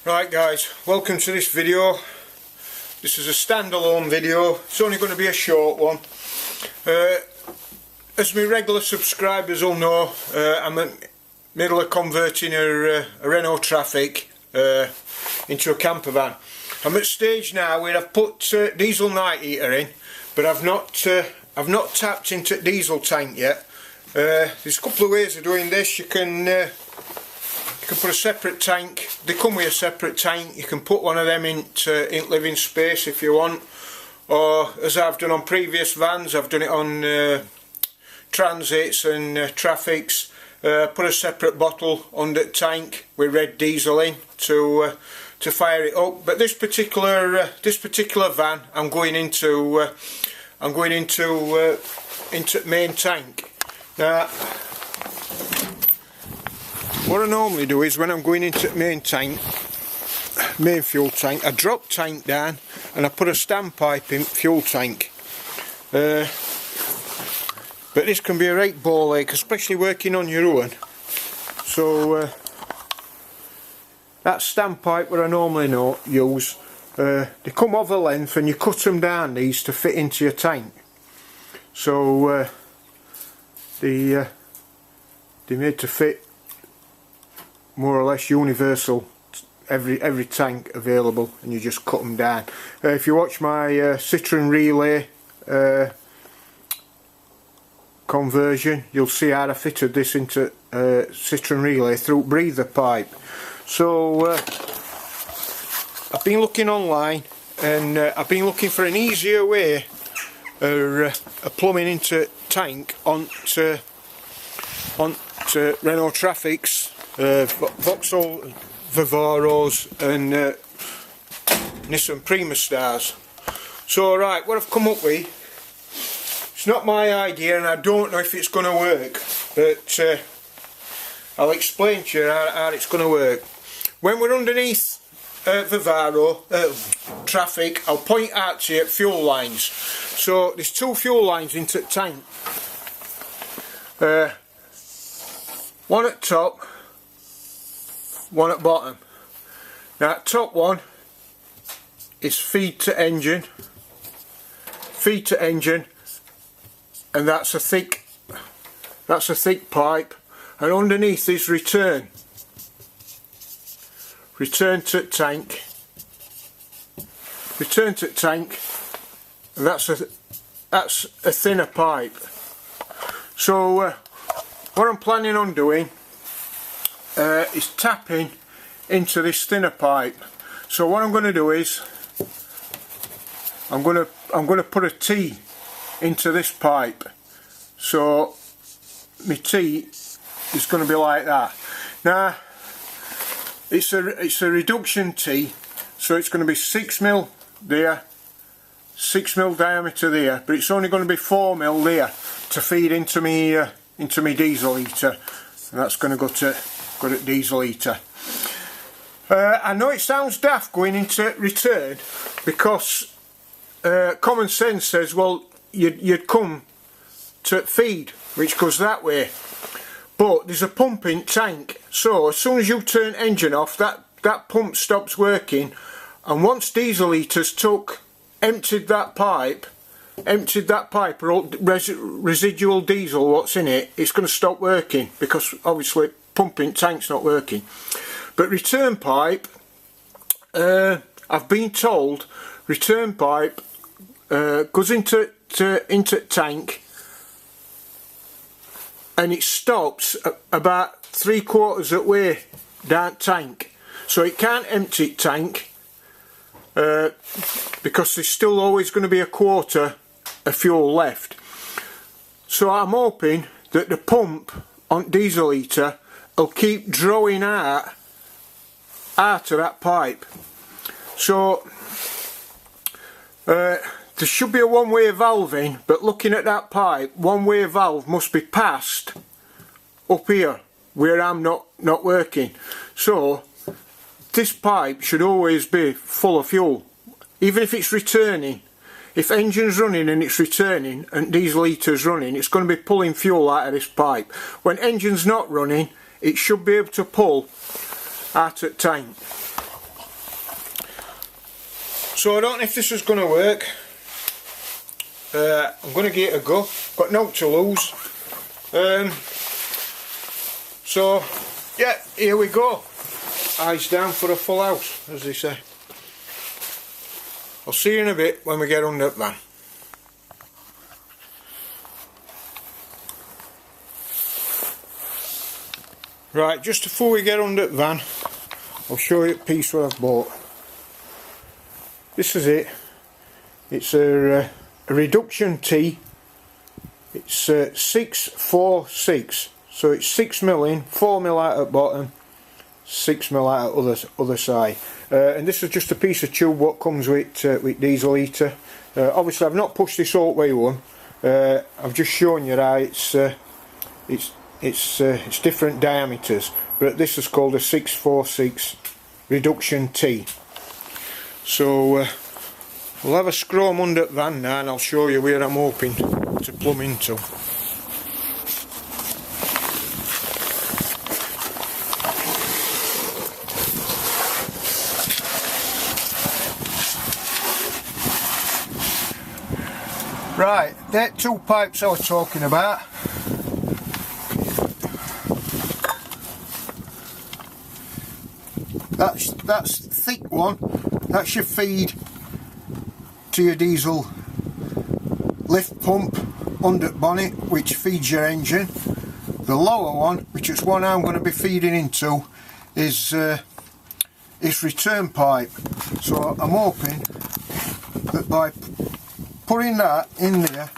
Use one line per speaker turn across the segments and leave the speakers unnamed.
Right guys, welcome to this video. This is a standalone video. It's only going to be a short one. As my regular subscribers will know, I'm in the middle of converting a Renault Trafic into a camper van. I'm at a stage now where I've put diesel night heater in, but I've not tapped into the diesel tank yet. There's a couple of ways of doing this. You can put a separate tank. They come with a separate tank. You can put one of them into living space if you want, or as I've done on previous vans, I've done it on Transits and Trafics. Put a separate bottle under the tank with red diesel in to fire it up. But this particular van, I'm going into main tank. Now, what I normally do is when I'm going into the main fuel tank, I drop tank down and I put a standpipe in fuel tank. But this can be a right ball ache, especially working on your own. So that standpipe what I normally use, they come of a length and you cut them down these to fit into your tank. So they're made to fit more or less universal, every tank available, and you just cut them down. If you watch my Citroen Relay conversion, you'll see how I fitted this into Citroen Relay through breather pipe. So I've been looking online, and I've been looking for an easier way of plumbing into tank onto Renault Trafics, Vauxhall Vivaros and Nissan Prima Stars. So right, what I've come up with, it's not my idea and I don't know if it's going to work, but I'll explain to you how it's going to work. When we're underneath Vivaro, Trafic, I'll point out to you fuel lines. So there's two fuel lines into the tank. One at top, one at bottom. Now top one is feed to engine, and that's a thick pipe, and underneath is return to tank, and that's a thinner pipe. So what I'm planning on doing is tapping into this thinner pipe. So what I'm going to do is I'm going to put a T into this pipe. So my T is going to be like that. Now it's a reduction T, so it's going to be 6mm there, 6mm diameter there, but it's only going to be 4mm there to feed into me diesel heater, and that's going to go to diesel heater. I know it sounds daft going into return, because common sense says, well, you'd come to feed, which goes that way, but there's a pump in tank, so as soon as you turn engine off, that pump stops working, and once diesel heaters emptied that pipe, or residual diesel what's in it, it's going to stop working, because obviously pumping tank's not working. But return pipe, I've been told return pipe goes into tank and it stops about 3/4 of the way down tank, so it can't empty tank because there's still always going to be 1/4 of fuel left. So I'm hoping that the pump on diesel heater will keep drawing out of that pipe. So there should be a one-way valve in, but looking at that pipe, one-way valve must be passed up here where I'm not working. So this pipe should always be full of fuel, even if it's returning. If engine's running and it's returning and diesel heater's running, it's going to be pulling fuel out of this pipe. When engine's not running, it should be able to pull out of tank. So I don't know if this is going to work. I'm going to give it a go. Got no to lose. So yeah, here we go. Eyes down for a full house, as they say. I'll see you in a bit when we get under the van. Right, just before we get under the van, I'll show you a piece what I've bought. This is it. It's a reduction tee. It's 646, so it's 6mm in, 4mm out at the bottom, 6mm out at other side. And this is just a piece of tube what comes with diesel heater. Obviously I've not pushed this all the way on. I've just shown you how it's different diameters, but this is called a 646 reduction tee. So we'll have a scrum under the van now and I'll show you where I'm hoping to plumb into. Right, they're two pipes I was talking about. That's thick one. That's your feed to your diesel lift pump under the bonnet, which feeds your engine. The lower one, which is one I'm going to be feeding into, is return pipe. So I'm hoping that by putting that in there,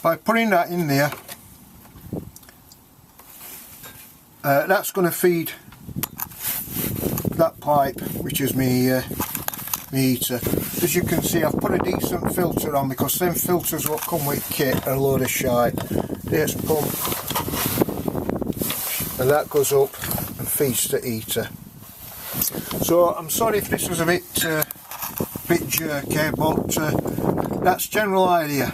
by putting that in there, that's going to feed that pipe, which is me heater. As you can see, I've put a decent filter on, because them filters what come with kit are a load of shite. There's pump, and that goes up and feeds the heater. So I'm sorry if this was a bit jerky, but that's general idea.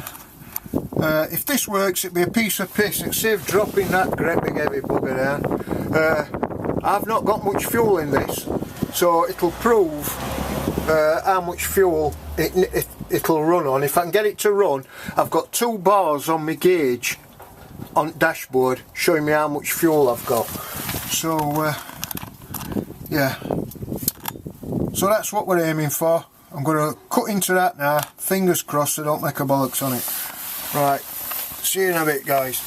If this works, it'd be a piece of piss. It'd save dropping that great big heavy bugger down. I've not got much fuel in this, so it'll prove how much fuel it'll run on. If I can get it to run, I've got 2 bars on my gauge on dashboard showing me how much fuel I've got. So yeah, so that's what we're aiming for. I'm going to cut into that now, fingers crossed I don't make a bollocks on it. Right, see you in a bit, guys.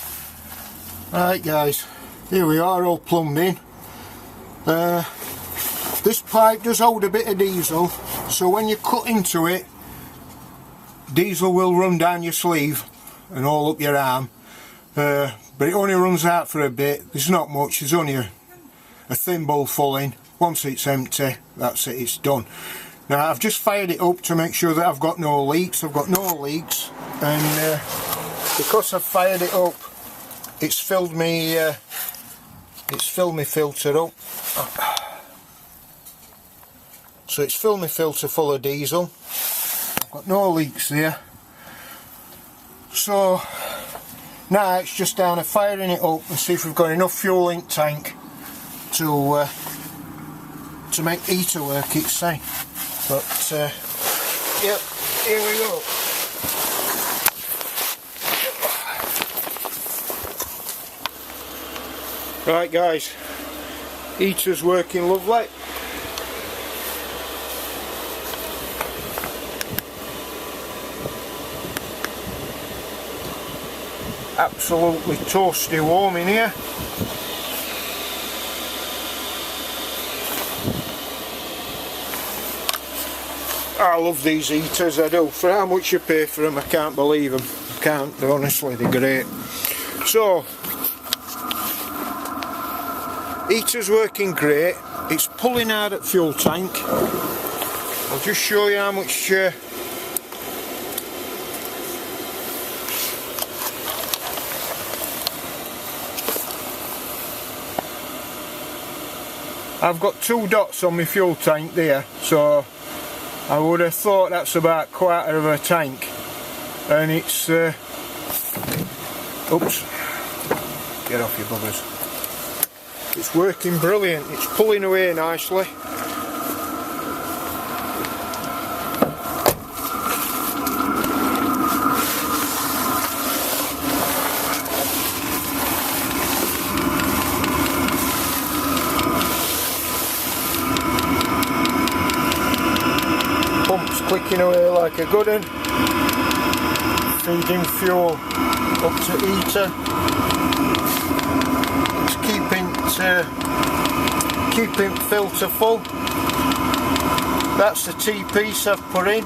Right guys, here we are, all plumbed in. This pipe does hold a bit of diesel, so when you cut into it, diesel will run down your sleeve and all up your arm, but it only runs out for a bit. There's not much, there's only a thimble full in. Once it's empty, that's it, it's done. Now I've just fired it up to make sure that I've got no leaks. I've got no leaks, and because I've fired it up, it's filled me filter up. So it's filled my filter full of diesel. I've got no leaks there. So now it's just down to firing it up and see if we've got enough fuel in the tank to make heater work, it's saying. But yep, here we go. Right guys, heater's working lovely. Absolutely toasty warm in here. I love these heaters, I do. For how much you pay for them, I can't believe them. I can't, honestly, they're great. So, heater's working great. It's pulling out at fuel tank. I'll just show you how much I've got 2 dots on my fuel tank there, so I would have thought that's about 1/4 of a tank, and it's oops, get off your buggers. It's working brilliant, it's pulling away nicely. ticking away like a good one. Feeding fuel up to heater. It's keeping filter full. That's the T-piece I've put in.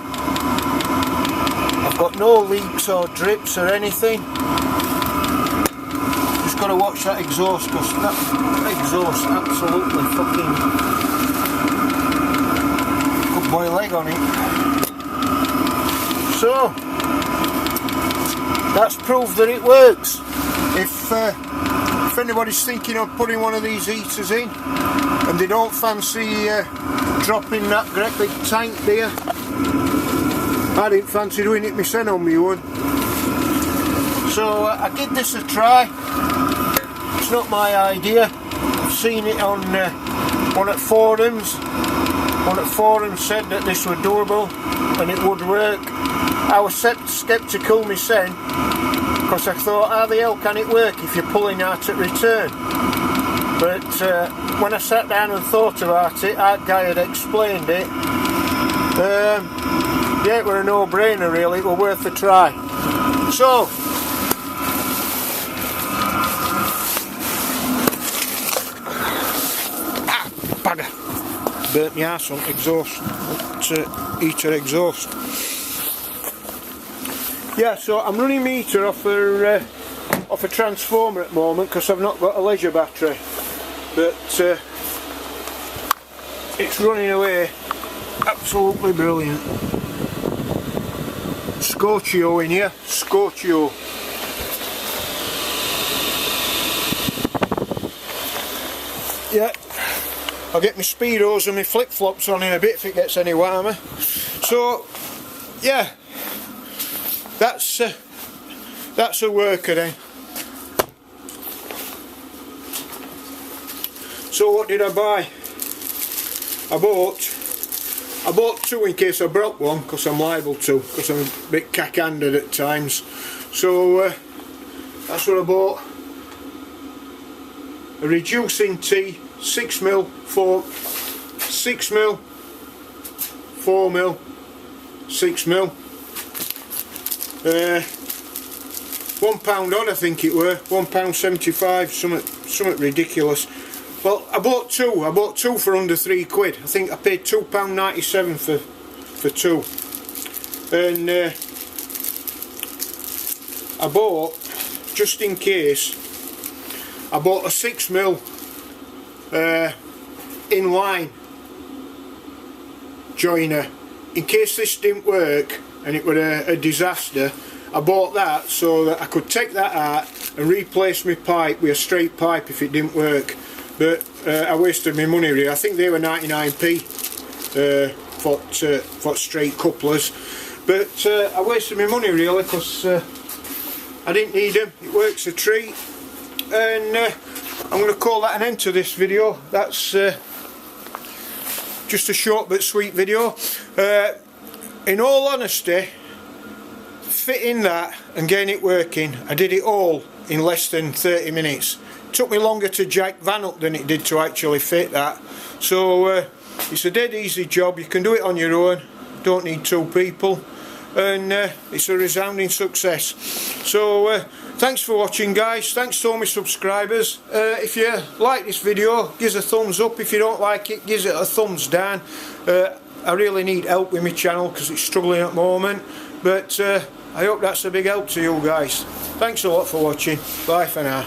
I've got no leaks or drips or anything. Just got to watch that exhaust, because that exhaust absolutely fucking could boil egg on it. So that's proof that it works. If anybody's thinking of putting one of these heaters in and they don't fancy dropping that great big tank there, I didn't fancy doing it myself on me one. So I give this a try. It's not my idea. I've seen it on one at forums. One at forums said that this was doable and it would work. I was sceptical myself, because I thought, how the hell can it work if you're pulling out at return? But when I sat down and thought about it, that guy had explained it. Yeah, it were a no-brainer really, it were worth a try. So, bugger, burnt my arse on exhaust, heater exhaust. Yeah, so I'm running my heater off a transformer at the moment, because I've not got a leisure battery, but it's running away absolutely brilliant. Scorchio in here, Scorchio. Yeah, I'll get my speedos and my flip-flops on in a bit if it gets any warmer. So, yeah, that's a worker then. So what did I buy? I bought two in case I broke one, because I'm liable to, because I'm a bit cack-handed at times. So that's what I bought. A reducing T, 6mm, 4mm, 6mm. £1 odd I think it were, £1.75, something ridiculous. Well, I bought two for under £3. I think I paid £2.97 for two. And I bought, just in case, I bought a 6mm inline joiner. In case this didn't work and it were a disaster, I bought that so that I could take that out and replace my pipe with a straight pipe if it didn't work. But I wasted my money really. I think they were 99p for straight couplers. But I wasted my money really, because I didn't need them. It works a treat. And I'm going to call that an end to this video. That's just a short but sweet video. In all honesty, fitting that and getting it working, I did it all in less than 30 minutes. It took me longer to jack van up than it did to actually fit that. So it's a dead easy job. You can do it on your own, don't need two people, and it's a resounding success. So thanks for watching guys, thanks to all my subscribers. If you like this video, give us a thumbs up. If you don't like it, give it a thumbs down. I really need help with my channel because it's struggling at the moment, but I hope that's a big help to you guys. Thanks a lot for watching. Bye for now.